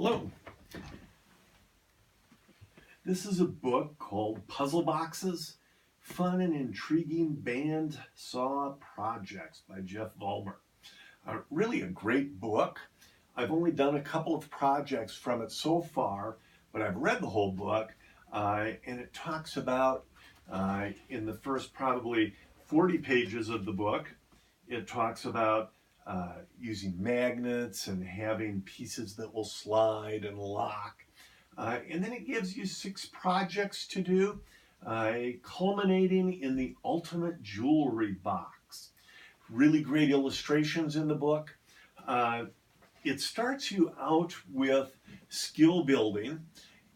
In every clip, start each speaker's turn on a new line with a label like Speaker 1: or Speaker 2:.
Speaker 1: Hello. This is a book called Puzzle Boxes, Fun and Intriguing Band Saw Projects by Jeff Vollmer. Really a great book. I've only done a couple of projects from it so far, but I've read the whole book, and it talks about, in the first probably 40 pages of the book, it talks about using magnets and having pieces that will slide and lock. And then it gives you 6 projects to do, culminating in the ultimate jewelry box. Really great illustrations in the book. It starts you out with skill building,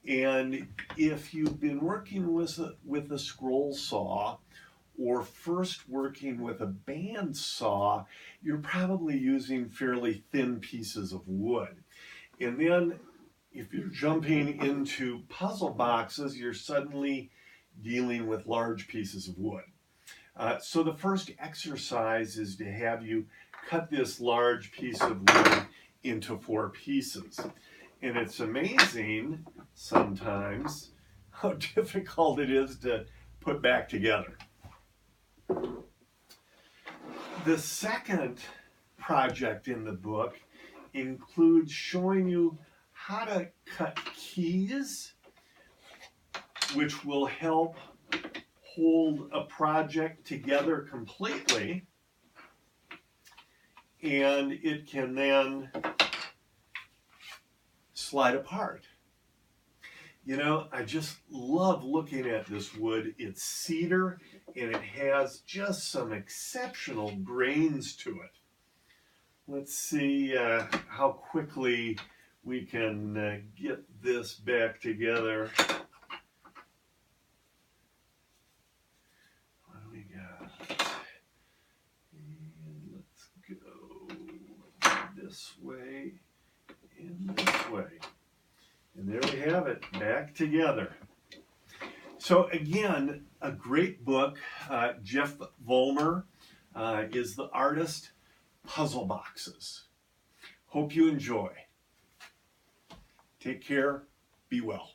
Speaker 1: and if you've been working with a scroll saw or first working with a band saw, you're probably using fairly thin pieces of wood. And then if you're jumping into puzzle boxes, you're suddenly dealing with large pieces of wood. So the first exercise is to have you cut this large piece of wood into 4 pieces. And it's amazing sometimes how difficult it is to put back together. The second project in the book includes showing you how to cut keys, which will help hold a project together completely, and it can then slide apart. You know, I just love looking at this wood. It's cedar, and it has just some exceptional grains to it. Let's see how quickly we can get this back together. What do we got? And let's go this way and this way. And there we have it, back together. So again, a great book. Jeff Vollmer is the artist. Puzzle Boxes. Hope you enjoy. Take care. Be well.